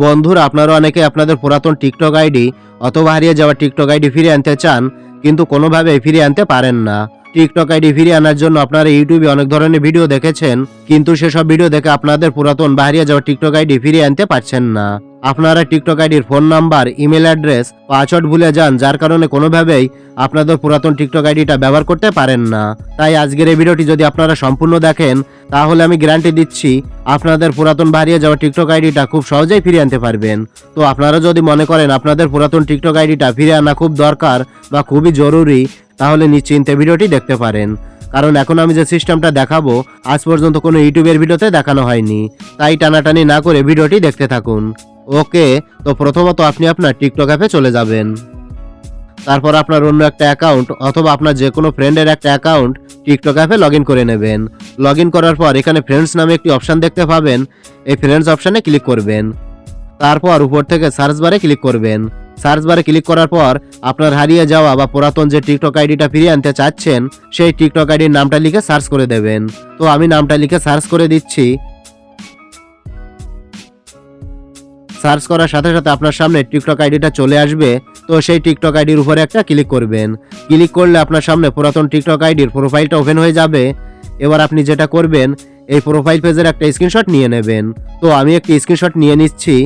বন্ধুরা, আপনারা অনেকে আপনাদের পুরাতন টিকটক আইডি অথবা হারিয়ে যাওয়া টিকটক আইডি ফিরিয়ে আনতে চান, কিন্তু কোনোভাবেই ফিরিয়ে আনতে পারেন না। টিকটক আইডি ফিরিয়ে আনার জন্য আপনারা ইউটিউবে অনেক ধরনের ভিডিও দেখেছেন, কিন্তু সেসব ভিডিও দেখে আপনাদের পুরাতন বা হারিয়ে যাওয়া টিকটক আইডি ফিরিয়ে আনতে পারছেন না। আপনারা টিকটক আইডির phone number, email address, password ভুলে যান, যার কারণে কোনোভাবেই আপনাদের পুরাতন টিকটক আইডিটা ব্যবহার করতে পারেন না। তাই আজকের এই ভিডিওটি যদি আপনারা সম্পূর্ণ দেখেন, তাহলে আমি গ্যারান্টি দিচ্ছি আপনাদের পুরাতন বা হারিয়ে যাওয়া টিকটক আইডিটা খুব সহজেই ফিরিয়ে আনতে পারবেন। তো আপনারা যদি মনে করেন আপনাদের পুরাতন টিকটক আইডিটা ফিরিয়ে আনা খুব দরকার বা খুবই জরুরি, তাহলে নিশ্চিন্তে ভিডিওটি দেখতে পারেন। কারণ এখন আমি যে সিস্টেমটা দেখাবো আজ পর্যন্ত কোনো ইউটিউবের ভিডিওতে দেখানো হয়নি, তাই টানাটানি না করে ভিডিওটি দেখতে থাকুন। ওকে, তো প্রথমত আপনি আপনার টিকটক অ্যাপে চলে যাবেন। তারপর আপনার অন্য একটা অ্যাকাউন্ট অথবা আপনার যে কোনো ফ্রেন্ডের একটা অ্যাকাউন্ট টিকটক অ্যাপে লগ ইন করে নেবেন। লগ ইন করার পর এখানে ফ্রেন্ডস নামে একটি অপশান দেখতে পাবেন, এই ফ্রেন্ডস অপশানে ক্লিক করবেন। তারপর উপর থেকে সার্চ বারে ক্লিক করবেন। সার্চ বারে ক্লিক করার পর আপনার হারিয়ে যাওয়া বা পুরাতন যে টিকটক আইডিটা ফিরিয়ে আনতে চাচ্ছেন সেই টিকটক আইডির নামটা লিখে সার্চ করে দেবেন। তো আমি নামটা লিখে সার্চ করে দিচ্ছি। সার্চ করার সাথে সাথে আপনার সামনে টিকটক আইডিটা চলে আসবে। তো সেই টিকটক আইডির উপরে একটা ক্লিক করবেন। ক্লিক করলে আপনার সামনে পুরাতন টিকটক আইডির প্রোফাইলটা ওপেন হয়ে যাবে। এবার আপনি যেটা করবেন, এই প্রোফাইল পেজের একটা স্ক্রিনশট নিয়ে নেবেন। তো আমি একটি স্ক্রিনশট নিয়ে নিচ্ছি।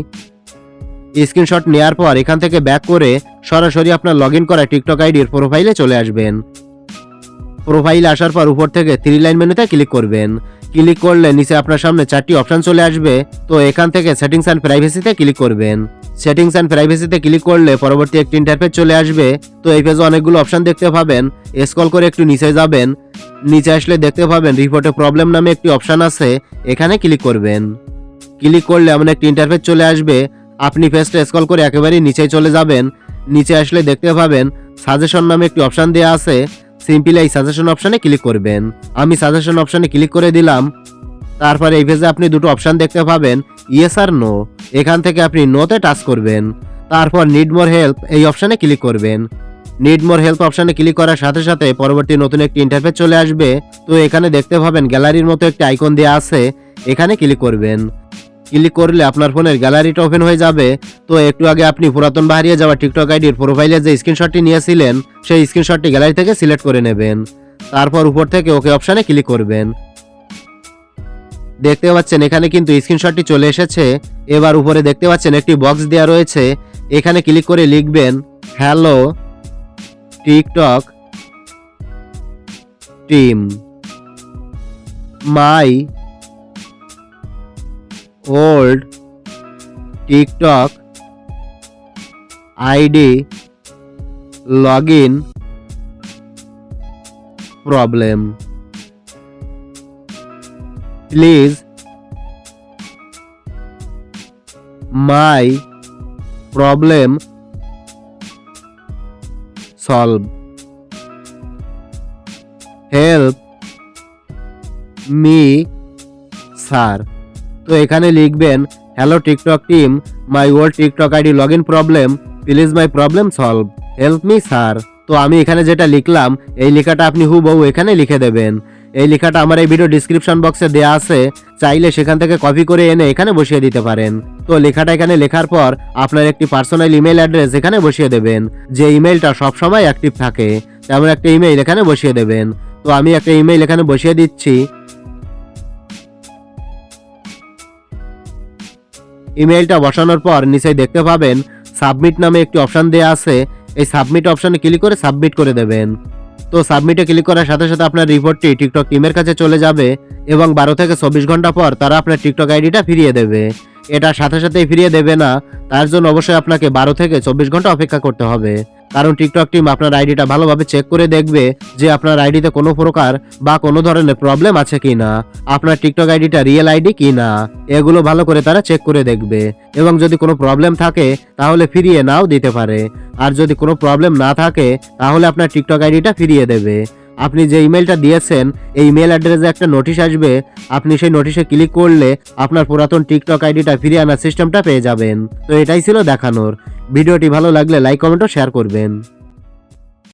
স্ক্রিনশট নেওয়ার পর এখান থেকে ব্যাক করে সরাসরি আপনার লগ ইন করা টিকটক আইডির প্রোফাইলে চলে আসবেন। প্রোফাইলে আসার পর উপর থেকে 3 লাইন মেনুতে ক্লিক করবেন। ক্লিক করলে নিচে আপনার সামনে 4টি অপশন চলে আসবে। তো এখান থেকে সেটিংস অ্যান্ড প্রাইভেসিতে ক্লিক করবেন। সেটিংস অ্যান্ড প্রাইভেসিতে ক্লিক করলে পরবর্তী একটি ইন্টারফেস চলে আসবে। তো এই পেজে অনেকগুলো অপশন দেখতে পাবেন। স্ক্রল করে একটু নিচে যাবেন। নিচে আসলে দেখতে পাবেন রিপোর্টে প্রবলেম নামে একটি অপশন আছে, এখানে ক্লিক করবেন। ক্লিক করলে এমন একটি ইন্টারফেস চলে আসবে। আপনি পেজটা স্ক্রল করে একেবারেই নিচে চলে যাবেন। নিচে আসলে দেখতে পাবেন সাজেশন নামে একটি অপশন দেওয়া আছে, সিম্পলি এই সাজেশন অপশনে ক্লিক করবেন। আমি সাজেশন অপশনে ক্লিক করে দিলাম। তারপর এই পেজে আপনি দুটো অপশন দেখতে পাবেন, ইয়েস আর নো। এখান থেকে আপনি নোতে টাচ করবেন। তারপর নিড মোর হেল্প এই অপশনে ক্লিক করবেন। নিড মোর হেল্প অপশনে ক্লিক করার সাথে সাথে পরবর্তী নতুন একটি ইন্টারফেস চলে আসবে। তো এখানে দেখতে পাবেন গ্যালারির মতো একটি আইকন দেওয়া আছে, এখানে ক্লিক করবেন। ক্লিক করলে আপনার ফোনের গ্যালারিটা ওপেন হয়ে যাবে। তো একটু আগে আপনি পুরাতন বা হারিয়ে যাওয়া টিকটক আইডির প্রোফাইলের যে স্ক্রিনশটটি নিয়েছিলেন সেই স্ক্রিনশটটি গ্যালারি থেকে সিলেক্ট করে নেবেন। তারপর উপর থেকে ওকে অপশানে ক্লিক করবেন। দেখতে পাচ্ছেন এখানে কিন্তু স্ক্রিনশটটি চলে এসেছে। এবার উপরে দেখতে পাচ্ছেন একটি বক্স দেওয়া রয়েছে, এখানে ক্লিক করে লিখবেন hello TikTok team, my old TikTok ID login problem. Please my problem solve. Help me sir. তো এখানে লিখবেন hello TikTok team, my old TikTok ID log in problem, please my problem solve, help me sir. তো আমি এখানে যেটা লিখলাম এই লেখাটা আপনি হুবহু এখানে লিখে দেবেন। এই লেখাটা আমার এই ভিডিও ডিসক্রিপশন বক্সে দেওয়া আছে, চাইলে সেখান থেকে কপি করে এনে এখানে বসিয়ে দিতে পারেন। তো লেখাটা এখানে লেখার পর আপনার একটি পার্সোনাল ইমেল অ্যাড্রেস এখানে বসিয়ে দেবেন, যে ইমেলটা সবসময় অ্যাক্টিভ থাকে, তেমন একটা ইমেল এখানে বসিয়ে দেবেন। তো আমি একটা ইমেল এখানে বসিয়ে দিচ্ছি। ইমেলটা বসানোর পর নিচে দেখতে পাবেন সাবমিট নামে একটি অপশন দেওয়া আছে, এই সাবমিট অপশনে ক্লিক করে সাবমিট করে দেবেন। তো সাবমিটে ক্লিক করার সাথে সাথে আপনার রিপোর্টটি টিকটক টিমের কাছে চলে যাবে এবং 12 থেকে 24 ঘন্টা পর তারা আপনার টিকটক আইডিটা ফিরিয়ে দেবে। এটা সাথে সাথেই ফিরিয়ে দেবে না, তার জন্য অবশ্যই আপনাকে 12 থেকে 24 ঘন্টা অপেক্ষা করতে হবে। কারণ টিকটক টিম আপনার আইডিটা ভালোভাবে চেক করে দেখবে যে আপনার আইডিতে কোনো প্রকার বা কোনো ধরনের প্রবলেম আছে কিনা, আপনার টিকটক আইডিটা রিয়েল আইডি কিনা, এগুলো ভালো করে তারা চেক করে দেখবে। এবং যদি কোনো প্রবলেম থাকে তাহলে ফিরিয়ে নাও দিতে পারে, আর যদি কোনো প্রবলেম না থাকে তাহলে আপনার টিকটক আইডিটা ফিরিয়ে দেবে। আপনি যে ইমেলটা দিয়েছেন এই ইমেল অ্যাড্রেসে একটা নোটিশ আসবে, আপনি সেই নোটিশে ক্লিক করলে আপনার পুরাতন টিকটক আইডিটা ফিরিয়ে আনার সিস্টেমটা পেয়ে যাবেন। তো এটাই ছিল দেখানোর। ভিডিওটি ভালো লাগলে লাইক কমেন্ট ও শেয়ার করবেন।